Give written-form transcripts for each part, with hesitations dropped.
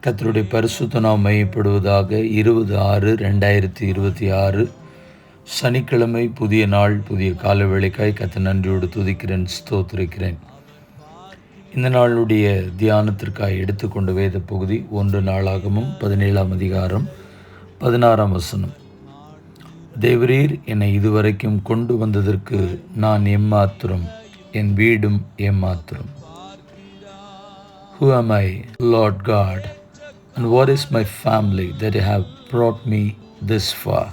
கர்த்தருடைய பரிசுத்த நாமம் மையப்படுவதாக. 20/6/2026 சனிக்கிழமை, புதிய நாள், புதிய கால வேளைக்காய் கர்த்தர் நன்றியோடு துதிக்கிறேன், ஸ்தோத்திரிக்கிறேன். இந்த நாளுடைய தியானத்திற்காக எடுத்துக்கொண்ட வேத பகுதி 1 நாளாகமம் 17ஆம் அதிகாரம் 16ஆம் வசனம். தேவரீர் என்னை இதுவரைக்கும் கொண்டு வந்ததற்கு நான் எம்மாத்திரம், என் வீடும் எம்மாத்திரம். Who am I, Lord God, and what is my family that you have brought me this far?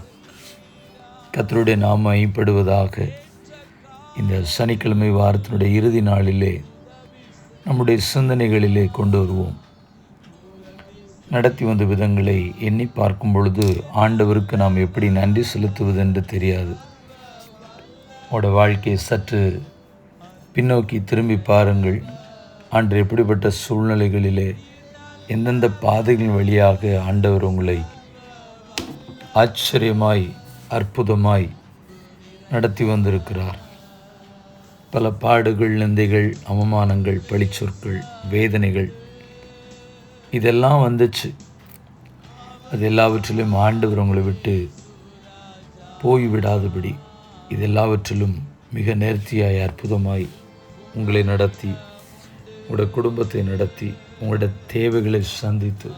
கர்த்தருடைய நாமம் மகிமைப்படுவதாக. இந்த சனிக்கிழமை வாரத்தினுடைய இறுதி நாளிலே நம்முடைய சிந்தனைகளிலே கொண்டு வருவோம். நடத்தி வந்த விதங்களை எண்ணி பார்க்கும் பொழுது ஆண்டவருக்கு நாம் எப்படி நன்றி செலுத்துவதென்று தெரியாது. உங்களோட வாழ்க்கையை சற்று பின்னோக்கி திரும்பி பாருங்கள். ஆண்டு எப்படிப்பட்ட சூழ்நிலைகளிலே எந்தெந்த பாதைகள் வழியாக ஆண்டவர் உங்களை ஆச்சரியமாய், அற்புதமாய் நடத்தி வந்திருக்கிறார். பல பாடுகள், நிந்தைகள், அவமானங்கள், பழிச்சொற்கள், வேதனைகள் இதெல்லாம் வந்துச்சு. அது எல்லாவற்றிலும் ஆண்டவர் உங்களை விட்டு போய்விடாதபடி இதெல்லாவற்றிலும் மிக நேர்த்தியாய், அற்புதமாய் உங்களை நடத்தி, உங்களோட குடும்பத்தை நடத்தி, உங்களோட தேவைகளை சந்தித்து,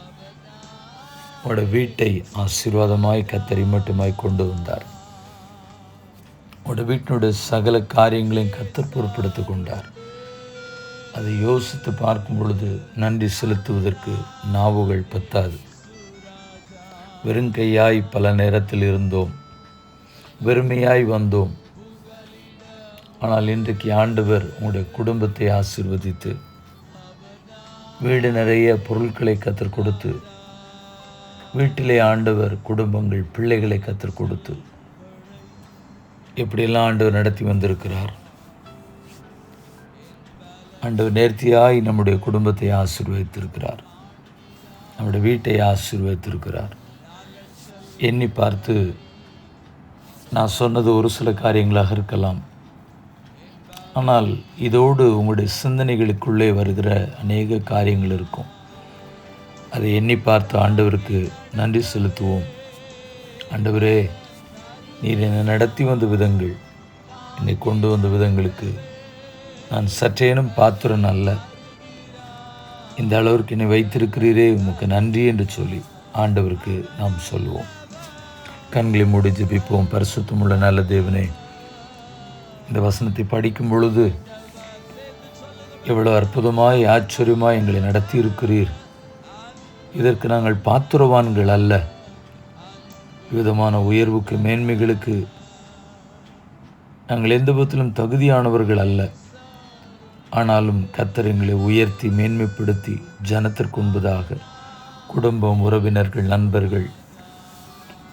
உங்களோட வீட்டை ஆசீர்வாதமாய் கர்த்தர் மட்டுமாய் கொண்டு வந்தார். உங்களோட வீட்டினுடைய சகல காரியங்களையும் கர்த்தர் பொறுப்படுத்தி கொண்டார். அதை யோசித்து பார்க்கும் பொழுது நன்றி செலுத்துவதற்கு நாவுகள் பத்தாது. வெறுங்கையாய் பல நேரத்தில் இருந்தோம், வெறுமையாய் வந்தோம். ஆனால் இன்றைக்கு ஆண்டவர் உங்களுடைய குடும்பத்தை ஆசீர்வதித்து, வீடு நிறைய பொருட்களை கர்த்தர் கொடுத்து, வீட்டிலே ஆண்டவர் குடும்பங்கள், பிள்ளைகளை கர்த்தர் கொடுத்து, எப்படியெல்லாம் ஆண்டவர் நடத்தி வந்திருக்கிறார். ஆண்டவர் நேர்த்தியாய் நம்முடைய குடும்பத்தை ஆசீர்வதித்திருக்கிறார், நம்முடைய வீட்டை ஆசீர்வதித்திருக்கிறார். எண்ணி பார்த்து நான் சொன்னது ஒரு சில காரியங்களாக இருக்கலாம். ஆனால் இதோடு உங்களுடைய சிந்தனைகளுக்குள்ளே வருகிற அநேக காரியங்கள் இருக்கும். அதை எண்ணி பார்த்து ஆண்டவருக்கு நன்றி செலுத்துவோம். ஆண்டவரே, நீர் என்னை நடத்தி வந்த விதங்கள், என்னை கொண்டு வந்த விதங்களுக்கு நான் சற்றேனும் பாத்திரன் அல்ல. இந்த அளவிற்கு என்னை வைத்திருக்கிறீரே, உமக்கு நன்றி என்று சொல்லி ஆண்டவருக்கு நாம் சொல்வோம். கண்களை மூடி ஜெபிப்போம். பரிசுத்தமுள்ள நல்ல தேவனே, இந்த வசனத்தை படிக்கும் பொழுது எவ்வளோ அற்புதமாய், ஆச்சரியமாய் எங்களை நடத்தி இருக்கிறீர். இதற்கு நாங்கள் பாத்திரவான்கள் அல்ல. விதமான உயர்வுக்கு, மேன்மைகளுக்கு நாங்கள் எந்த விதத்திலும் தகுதியானவர்கள் அல்ல. ஆனாலும் கர்த்தர் எங்களை உயர்த்தி, மேன்மைப்படுத்தி, ஜனத்திற்கு உண்பதாக குடும்பம், உறவினர்கள், நண்பர்கள்,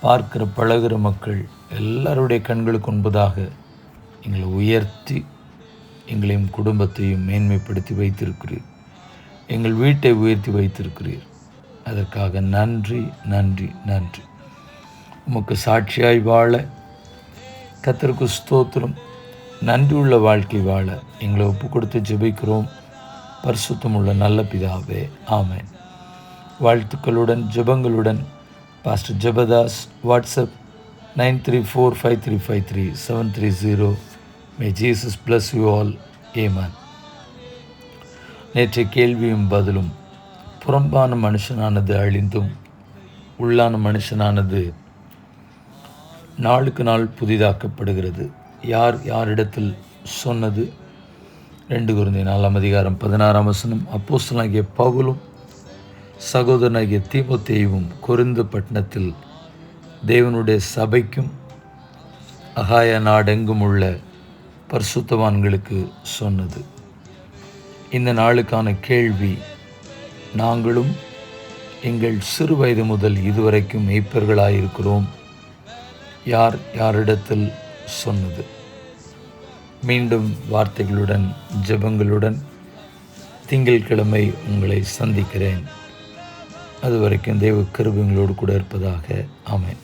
பார்க்கிற பழகிற மக்கள் எல்லாருடைய கண்களுக்கு உண்பதாக எங்களை உயர்த்தி, எங்களையும் குடும்பத்தையும் மேன்மைப்படுத்தி வைத்திருக்கிறீர். எங்கள் வீட்டை உயர்த்தி வைத்திருக்கிறீர். அதற்காக நன்றி, நன்றி, நன்றி. உமக்கு சாட்சியாய் வாழ கர்த்தருக்கு ஸ்தோத்திரம். நன்றியுள்ள வாழ்க்கை வாழ எங்களை ஒப்பு கொடுத்து ஜெபிக்கிறோம். பரிசுத்தமுள்ள நல்ல பிதாவே, ஆமென். வாழ்த்துக்களுடன், ஜெபங்களுடன் pastor Jebadas. WhatsApp 9345353730. May Jesus bless you all. Amen. நேற்றைய கேள்வியும் பதிலும். புறம்பான மனுஷனானது அழிந்தும் உள்ளான மனுஷனானது நாளுக்கு நாள் புதிதாக்கப்படுகிறது. யார் யாரிடத்தில் சொன்னது? 2 கொரிந்தியர் 4ஆம் அதிகாரம் 16ஆம் வசனம். அப்போஸ்தலனாகிய பவுலும் சகோதரனாகிய தீமோத்தேயுவும் கொரிந்து பட்டணத்தில் தேவனுடைய சபைக்கும் அகாயா நாடெங்கும் உள்ள பரிசுத்தவான்களுக்கு சொன்னது. இந்த நாளுக்கான கேள்வி, நாங்களும் எங்கள் சிறு வயது முதல் இதுவரைக்கும் மேய்ப்பர்களாயிருக்கிறோம். யார் யாரிடத்தில் சொன்னது? மீண்டும் வார்த்தைகளுடன், ஜெபங்களுடன் திங்கட்கிழமை உங்களை சந்திக்கிறேன். அதுவரைக்கும் தேவ கிருபைகளோடு கூட இருப்பதாக. ஆமென்.